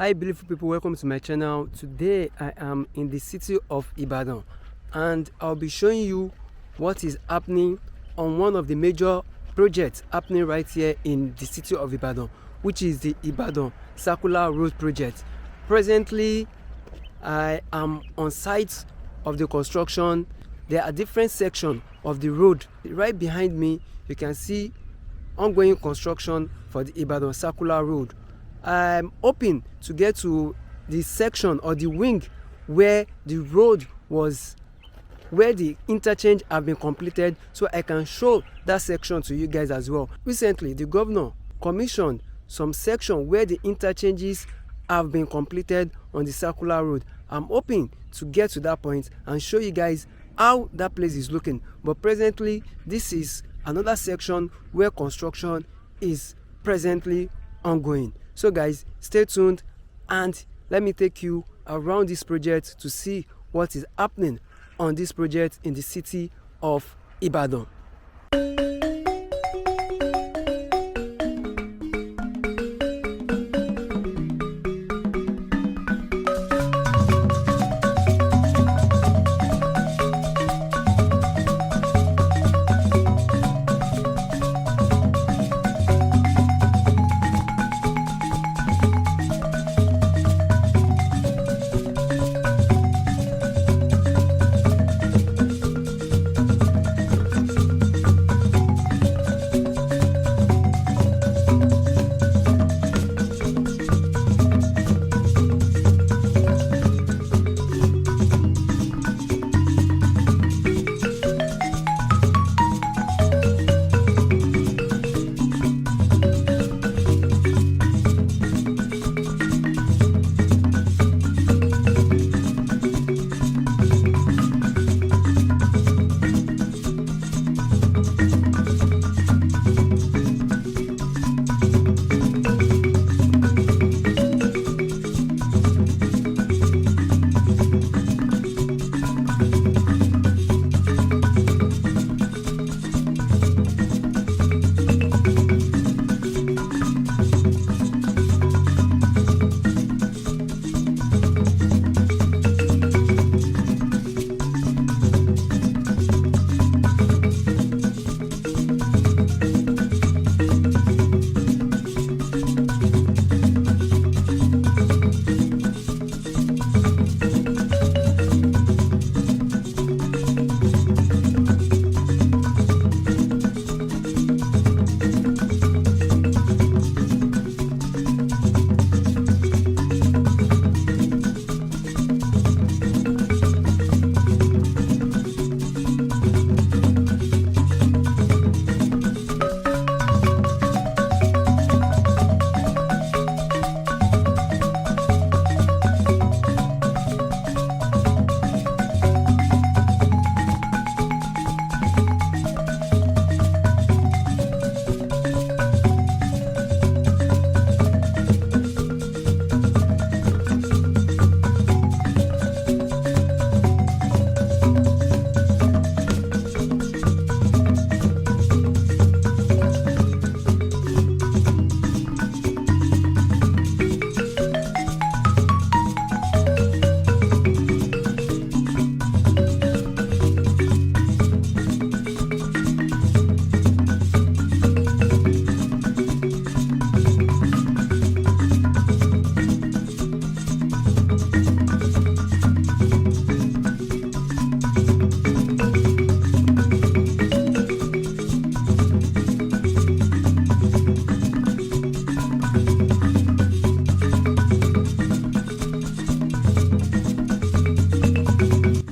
Hi beautiful people, welcome to my channel. Today I am in the city of Ibadan and I'll be showing you what is happening on one of the major projects happening right here in the city of Ibadan, which is the Ibadan Circular Road project. Presently I am on site of the construction. There are different sections of the road. Right behind me you can see ongoing construction for the Ibadan Circular Road. I'm hoping to get to the section or the wing where the road was, where the interchange have been completed, so I can show that section to you guys as well. Recently the governor commissioned some section where the interchanges have been completed on the circular road. I'm hoping to get to that point and show you guys how that place is looking, but presently this is another section where construction is presently ongoing. So guys, stay tuned and let me take you around this project to see what is happening on this project in the city of Ibadan.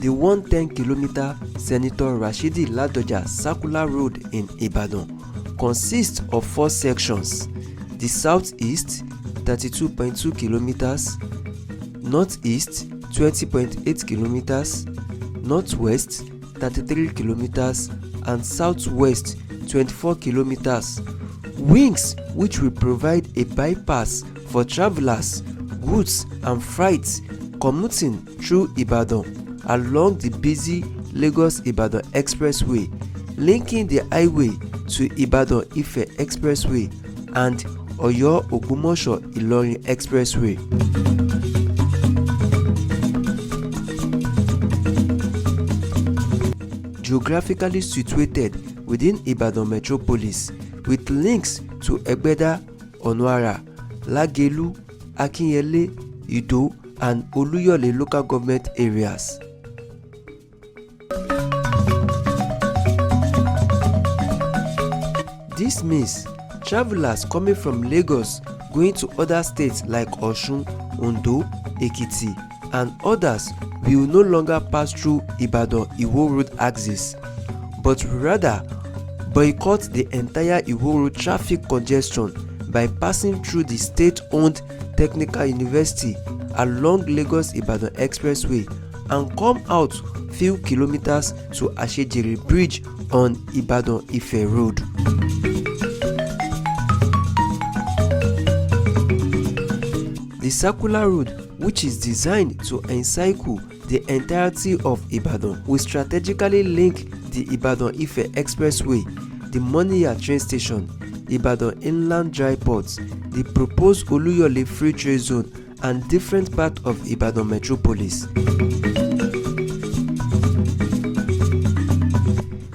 The 110-kilometer Senator Rashidi Ladoja Circular Road in Ibadan consists of 4 sections: the South-East 32.2 kilometers, North-East 20.8 kilometers, North-West 33 kilometers, and South-West 24 kilometers. Wings which will provide a bypass for travelers, goods and freight commuting through Ibadan along the busy Lagos-Ibadan Expressway, linking the highway to Ibadan-Ife Expressway and Oyo-Ogbomoso-Ilorin Expressway. Geographically situated within Ibadan metropolis with links to Egbeda, Ona-Ara, Lagelu, Akinyele, Ido and Oluyole local government areas. This means travelers coming from Lagos going to other states like Osun, Ondo, Ekiti and others will no longer pass through Ibadan Iwo Road axis, but rather boycott the entire Iwo Road traffic congestion by passing through the state-owned Technical University along Lagos-Ibadan Expressway and come out few kilometers to Asejire Bridge on Ibadan-Ife Road. The circular road, which is designed to encircle the entirety of Ibadan, will strategically link the Ibadan-Ife Expressway, the Moniya train station, Ibadan Inland Dry Ports, the proposed Oluyole Free Trade Zone and different parts of Ibadan metropolis.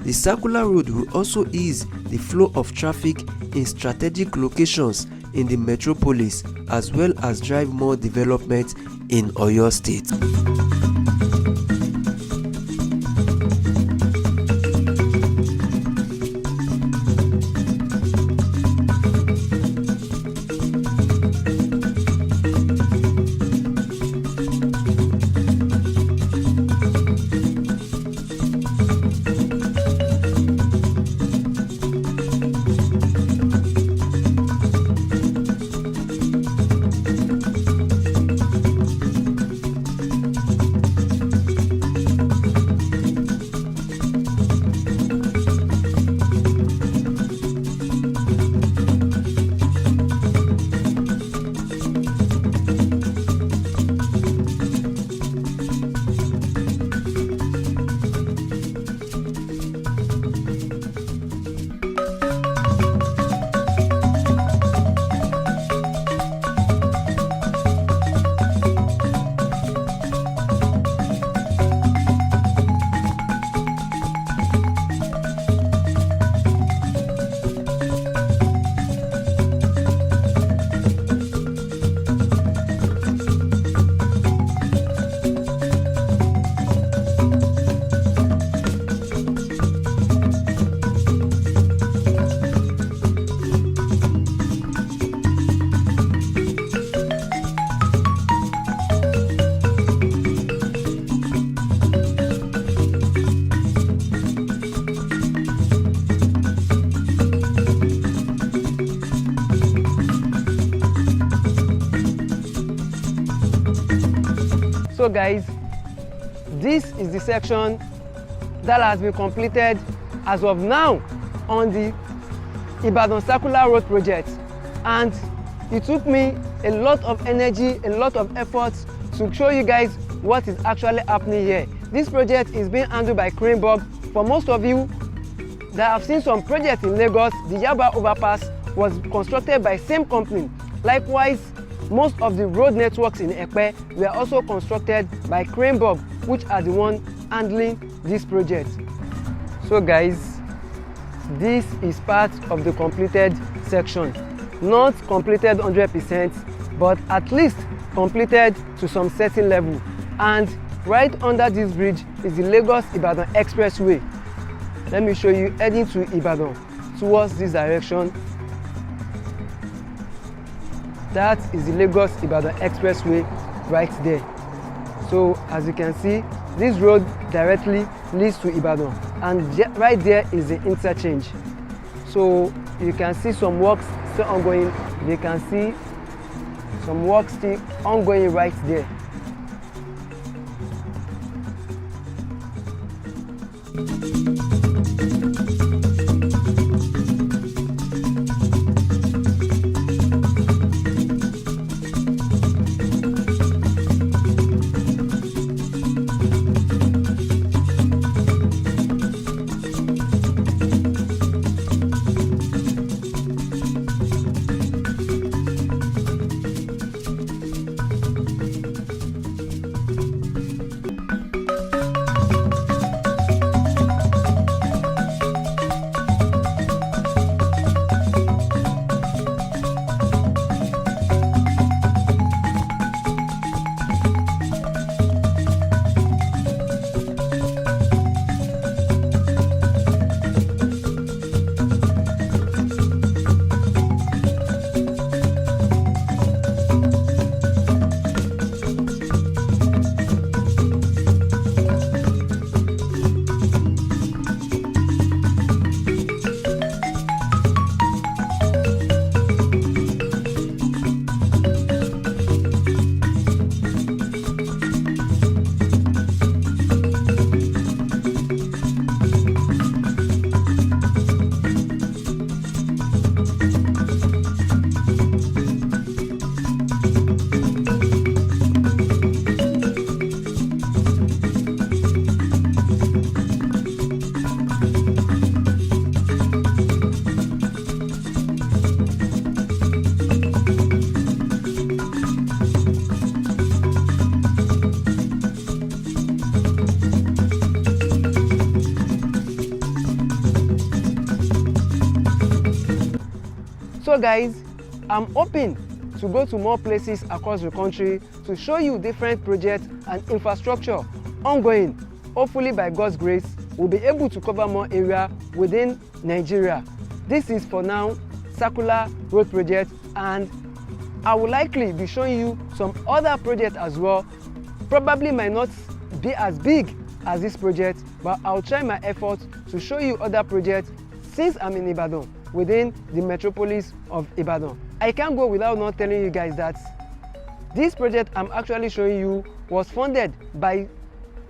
The circular road will also ease the flow of traffic in strategic locations in the metropolis as well as drive more development in Oyo State. So guys, this is the section that has been completed as of now on the Ibadan Circular Road project, and it took me a lot of energy, a lot of effort to show you guys what is actually happening here. This project is being handled by Cranebourg. For most of you that have seen some projects in Lagos, the Yaba overpass was constructed by same company. Likewise, most of the road networks in Ekpe were also constructed by Cranebourg, which are the one handling this project. So guys, this is part of the completed section. Not completed 100%, but at least completed to some certain level. And right under this bridge is the Lagos-Ibadan Expressway. Let me show you, heading to Ibadan towards this direction. That is the Lagos-Ibadan Expressway right there. So as you can see, this road directly leads to Ibadan, and right there is the interchange. So you can see some works still ongoing. You can see some works still ongoing right there. So guys, I'm hoping to go to more places across the country to show you different projects and infrastructure ongoing. Hopefully by God's grace, we'll be able to cover more area within Nigeria. This is for now circular road project, and I will likely be showing you some other projects as well. Probably might not be as big as this project, but I'll try my efforts to show you other projects since I'm in Ibadan, within the metropolis of Ibadan. I can't go without not telling you guys that this project I'm actually showing you was funded by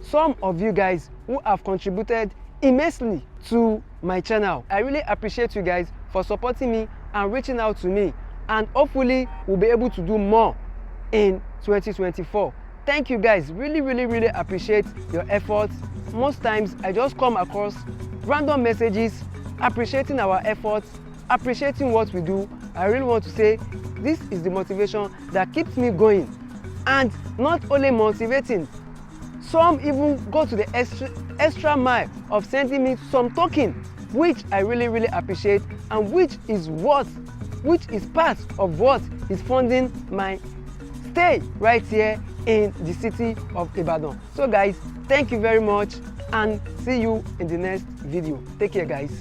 some of you guys who have contributed immensely to my channel. I really appreciate you guys for supporting me and reaching out to me, and hopefully we'll be able to do more in 2024. Thank you guys, really appreciate your efforts. Most times I just come across random messages appreciating our efforts, appreciating what we do. I really want to say this is the motivation that keeps me going, and not only motivating, some even go to the extra mile of sending me some token, which I really appreciate, and which is part of what is funding my stay right here in the city of Ibadan. So guys, thank you very much, and see you in the next video. Take care guys.